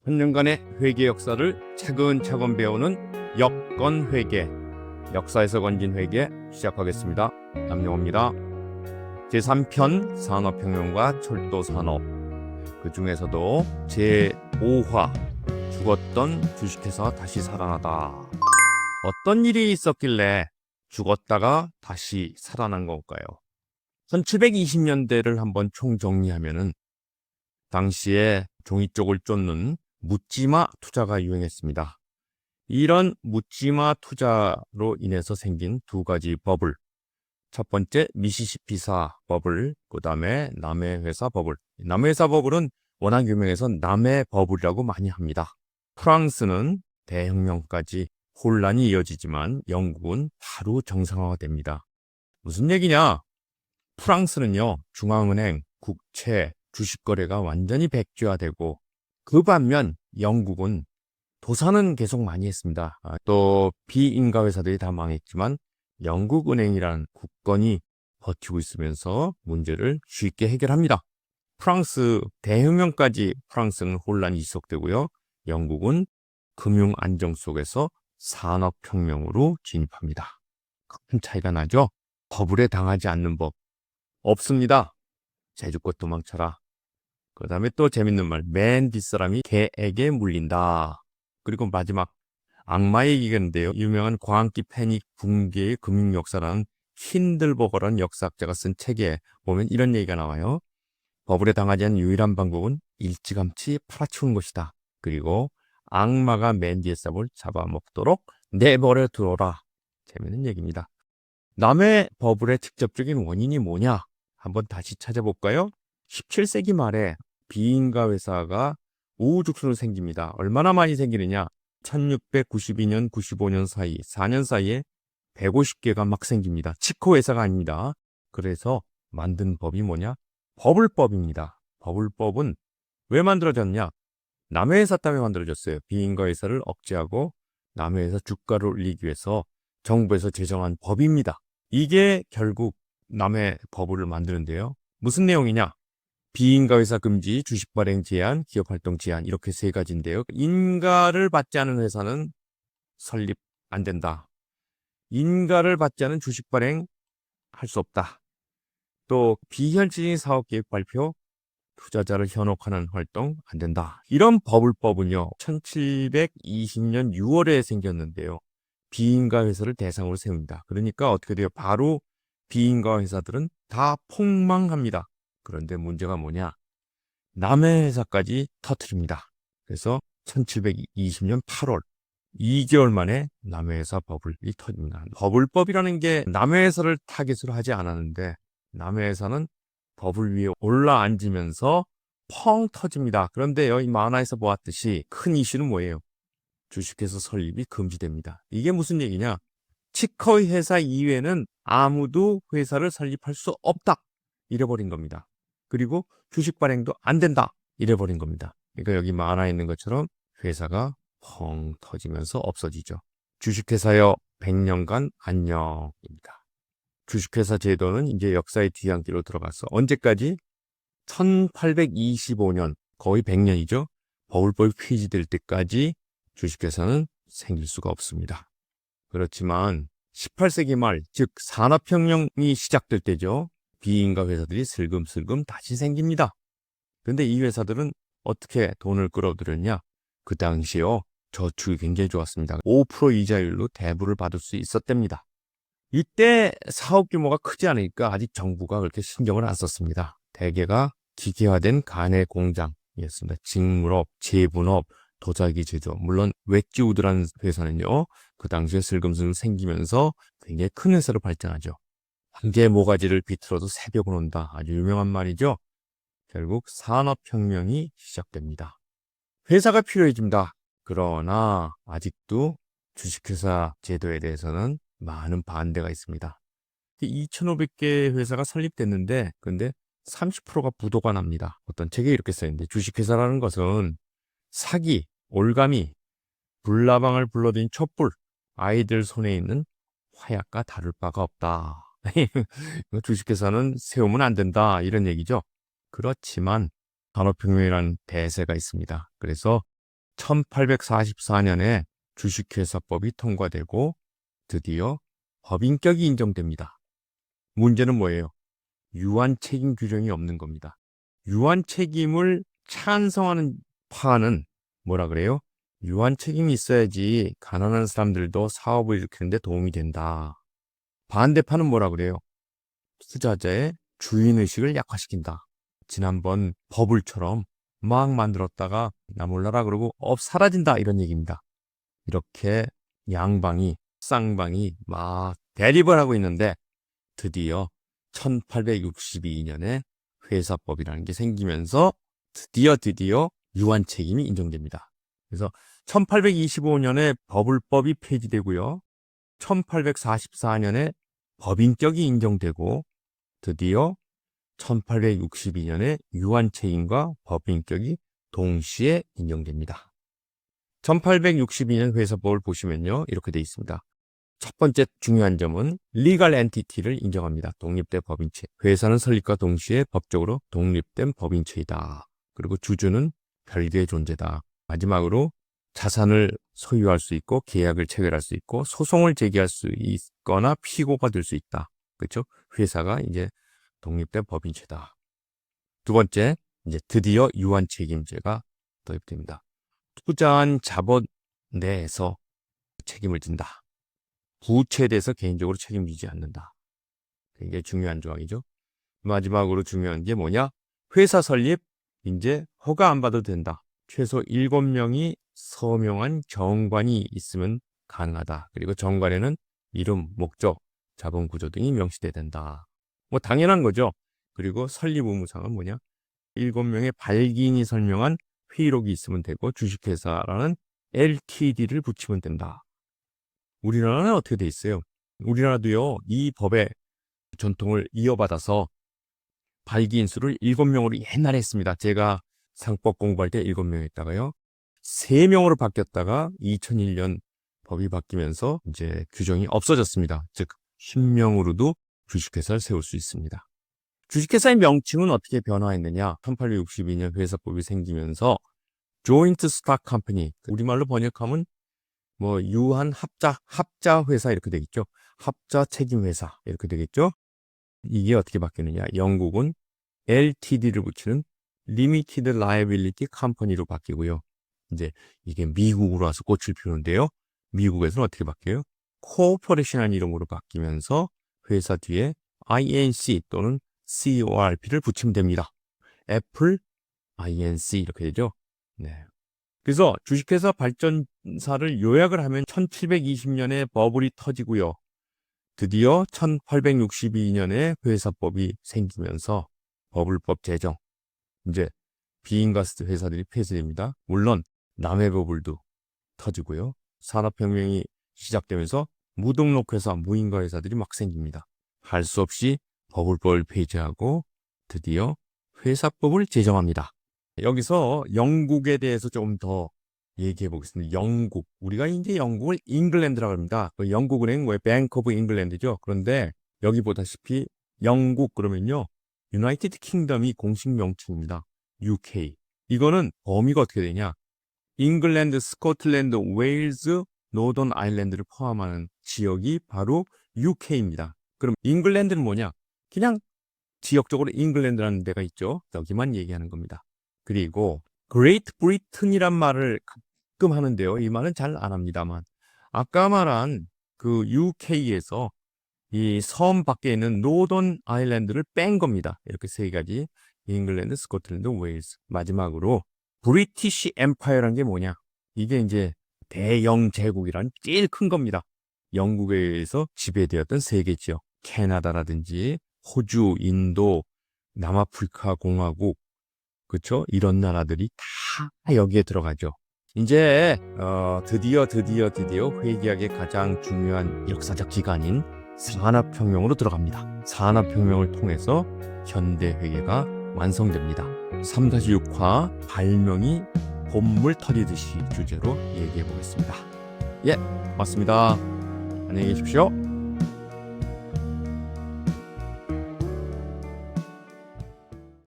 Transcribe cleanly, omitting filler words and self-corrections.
천년간의 회계 역사를 차근차근 배우는 여건회계, 역사에서 건진 회계 시작하겠습니다. 남영호입니다. 제3편 산업혁명과 철도산업, 그 중에서도 제5화 죽었던 주식회사가 다시 살아나다. 어떤 일이 있었길래 죽었다가 다시 살아난 걸까요? 1720년대를 한번 총정리하면은 당시에 종이 쪽을 쫓는 묻지마 투자가 유행했습니다. 이런 묻지마 투자로 인해서 생긴 두 가지 버블. 첫 번째 미시시피사 버블, 그 다음에 남해회사 버블. 남해회사 버블은 워낙 유명해서 남해 버블이라고 많이 합니다. 프랑스는 대혁명까지 혼란이 이어지지만 영국은 바로 정상화가 됩니다. 무슨 얘기냐? 프랑스는요, 중앙은행, 국채, 주식거래가 완전히 백지화되고, 그 반면 영국은 도산은 계속 많이 했습니다. 또 비인가 회사들이 다 망했지만 영국은행이라는 국건이 버티고 있으면서 문제를 쉽게 해결합니다. 프랑스 대혁명까지 프랑스는 혼란이 지속되고요. 영국은 금융 안정 속에서 산업혁명으로 진입합니다. 큰 차이가 나죠? 버블에 당하지 않는 법 없습니다. 제주껏 도망쳐라. 그 다음에 또 재밌는 말, 맨 뒷사람이 개에게 물린다. 그리고 마지막 악마의 얘기인데요. 유명한 광기 패닉 붕괴의 금융역사라는 힌들버거라는 역사학자가 쓴 책에 보면 이런 얘기가 나와요. 버블에 당하지 않은 유일한 방법은 일찌감치 팔아치우는 것이다. 그리고 악마가 맨 뒤에 삽을 잡아먹도록 내버려 두어라. 재밌는 얘기입니다. 남의 버블의 직접적인 원인이 뭐냐? 한번 다시 찾아볼까요? 17세기 말에 비인가 회사가 우후죽순으로 생깁니다. 얼마나 많이 생기느냐? 1692년, 95년 사이, 4년 사이에 150개가 막 생깁니다. 치코 회사가 아닙니다. 그래서 만든 법이 뭐냐? 버블법입니다. 버블법은 왜 만들어졌냐? 남의 회사 때문에 만들어졌어요. 비인가 회사를 억제하고 남의 회사 주가를 올리기 위해서 정부에서 제정한 법입니다. 이게 결국 남의 버블을 만드는데요. 무슨 내용이냐? 비인가 회사 금지, 주식 발행 제한, 기업 활동 제한 이렇게 세 가지인데요. 인가를 받지 않은 회사는 설립 안 된다. 인가를 받지 않은 주식 발행 할 수 없다. 또 비현실적인 사업 계획 발표, 투자자를 현혹하는 활동 안 된다. 이런 버블법은요. 1720년 6월에 생겼는데요. 비인가 회사를 대상으로 세웁니다. 그러니까 어떻게 돼요? 바로 비인가 회사들은 다 폭망합니다. 그런데 문제가 뭐냐? 남의 회사까지 터뜨립니다. 그래서 1720년 8월 2개월 만에 남의 회사 버블이 터집니다. 버블법이라는 게 남의 회사를 타깃으로 하지 않았는데 남의 회사는 버블 위에 올라앉으면서 펑 터집니다. 그런데 여기 만화에서 보았듯이 큰 이슈는 뭐예요? 주식회사 설립이 금지됩니다. 이게 무슨 얘기냐? 치커 회사 이외에는 아무도 회사를 설립할 수 없다. 이래버린 겁니다. 그리고 주식 발행도 안 된다. 이래버린 겁니다. 그러니까 여기 만화에 있는 것처럼 회사가 펑 터지면서 없어지죠. 주식회사여 100년간 안녕입니다. 주식회사 제도는 이제 역사의 뒤안길로 들어가서 언제까지? 1825년, 거의 100년이죠. 버블법이 폐지될 때까지 주식회사는 생길 수가 없습니다. 그렇지만 18세기 말, 즉 산업혁명이 시작될 때죠. 비인가 회사들이 슬금슬금 다시 생깁니다. 근데 이 회사들은 어떻게 돈을 끌어들였냐? 그 당시요. 저축이 굉장히 좋았습니다. 5% 이자율로 대부를 받을 수 있었답니다. 이때 사업 규모가 크지 않으니까 아직 정부가 그렇게 신경을 안 썼습니다. 대개가 기계화된 가내 공장이었습니다. 직물업, 제분업, 도자기 제조, 물론 웨지우드라는 회사는요. 그 당시에 슬금슬금 생기면서 굉장히 큰 회사로 발전하죠. 황제 모가지를 비틀어도 새벽은 온다. 아주 유명한 말이죠. 결국 산업혁명이 시작됩니다. 회사가 필요해집니다. 그러나 아직도 주식회사 제도에 대해서는 많은 반대가 있습니다. 2,500개 회사가 설립됐는데 근데 30%가 부도가 납니다. 어떤 책에 이렇게 써있는데 주식회사라는 것은 사기, 올가미, 불나방을 불러들인 촛불, 아이들 손에 있는 화약과 다를 바가 없다. 주식회사는 세우면 안 된다 이런 얘기죠. 그렇지만 산업혁명이라는 대세가 있습니다. 그래서 1844년에 주식회사법이 통과되고 드디어 법인격이 인정됩니다. 문제는 뭐예요? 유한책임 규정이 없는 겁니다. 유한책임을 찬성하는 파는 뭐라 그래요? 유한책임이 있어야지 가난한 사람들도 사업을 일으키는데 도움이 된다. 반대파는 뭐라 그래요? 투자자의 주인의식을 약화시킨다. 지난번 버블처럼 막 만들었다가 나 몰라라 그러고 사라진다 이런 얘기입니다. 이렇게 양방이 쌍방이 막 대립을 하고 있는데 드디어 1862년에 회사법이라는 게 생기면서 드디어 유한책임이 인정됩니다. 그래서 1825년에 버블법이 폐지되고요. 1844년에 법인격이 인정되고 드디어 1862년에 유한책임과 법인격이 동시에 인정됩니다. 1862년 회사법을 보시면요. 이렇게 되어 있습니다. 첫 번째 중요한 점은 legal entity를 인정합니다. 독립된 법인체. 회사는 설립과 동시에 법적으로 독립된 법인체이다. 그리고 주주는 별개의 존재다. 마지막으로 자산을 소유할 수 있고 계약을 체결할 수 있고 소송을 제기할 수 있거나 피고가 될 수 있다. 그렇죠? 회사가 이제 독립된 법인체다. 두 번째, 이제 드디어 유한책임제가 도입됩니다. 투자한 자본 내에서 책임을 진다. 부채에 대해서 개인적으로 책임지지 않는다. 굉장히 중요한 조항이죠. 마지막으로 중요한 게 뭐냐? 회사 설립 이제 허가 안 받아도 된다. 최소 7명이 서명한 정관이 있으면 가능하다. 그리고 정관에는 이름, 목적, 자본 구조 등이 명시돼야 된다. 뭐 당연한 거죠. 그리고 설립 의무사항은 뭐냐? 7명의 발기인이 설명한 회의록이 있으면 되고 주식회사라는 LTD를 붙이면 된다. 우리나라는 어떻게 돼 있어요? 우리나라도요, 이 법의 전통을 이어받아서 발기인 수를 7명으로 옛날에 했습니다. 제가 상법 공부할 때 7명 했다가요. 3명으로 바뀌었다가 2001년 법이 바뀌면서 이제 규정이 없어졌습니다. 즉 10명으로도 주식회사를 세울 수 있습니다. 주식회사의 명칭은 어떻게 변화했느냐? 1862년 회사법이 생기면서 조인트 스탁 컴퍼니, 우리말로 번역하면 뭐 유한 합자 회사 이렇게 되겠죠. 합자 책임 회사 이렇게 되겠죠. 이게 어떻게 바뀌느냐? 영국은 LTD를 붙이는 Limited Liability Company로 바뀌고요. 이제 이게 미국으로 와서 꽃을 피우는데요. 미국에서는 어떻게 바뀌어요? 코퍼레이션이라는 이름으로 바뀌면서 회사 뒤에 INC 또는 CORP를 붙이면 됩니다. 애플, INC 이렇게 되죠. 네. 그래서 주식회사 발전사를 요약을 하면 1720년에 버블이 터지고요. 드디어 1862년에 회사법이 생기면서 버블법 제정, 이제 비인가스 회사들이 폐쇄됩니다. 물론 남해버블도 터지고요. 산업혁명이 시작되면서 무등록 회사, 무인가 회사들이 막 생깁니다. 할 수 없이 버블법을 폐지하고 드디어 회사법을 제정합니다. 여기서 영국에 대해서 조금 더 얘기해 보겠습니다. 영국. 우리가 이제 영국을 잉글랜드라고 합니다. 그 영국은행 왜 뱅크 오브 잉글랜드죠. 그런데 여기 보다시피 영국 그러면요. 유나이티드 킹덤이 공식 명칭입니다. UK. 이거는 범위가 어떻게 되냐? 잉글랜드, 스코틀랜드, 웨일즈, 노던 아일랜드를 포함하는 지역이 바로 UK입니다. 그럼 잉글랜드는 뭐냐? 그냥 지역적으로 잉글랜드라는 데가 있죠. 여기만 얘기하는 겁니다. 그리고 그레이트 브리튼이란 말을 가끔 하는데요. 이 말은 잘 안 합니다만 아까 말한 그 UK에서 이 섬 밖에 있는 노던 아일랜드를 뺀 겁니다. 이렇게 세 가지. 잉글랜드, 스코틀랜드, 웨일즈. 마지막으로 브리티시 엠파이어라는 게 뭐냐? 이게 이제 대영 제국이란 제일 큰 겁니다. 영국에 의해서 지배되었던 세계 지역. 캐나다라든지 호주, 인도, 남아프리카 공화국, 그렇죠? 이런 나라들이 다 여기에 들어가죠. 이제 드디어 회계학의 가장 중요한 역사적 기간인 산업혁명으로 들어갑니다. 산업혁명을 통해서 현대회계가 완성됩니다. 3-6화 발명이 봄물 터지듯이 주제로 얘기해 보겠습니다. 예, 맞습니다. 안녕히 계십시오.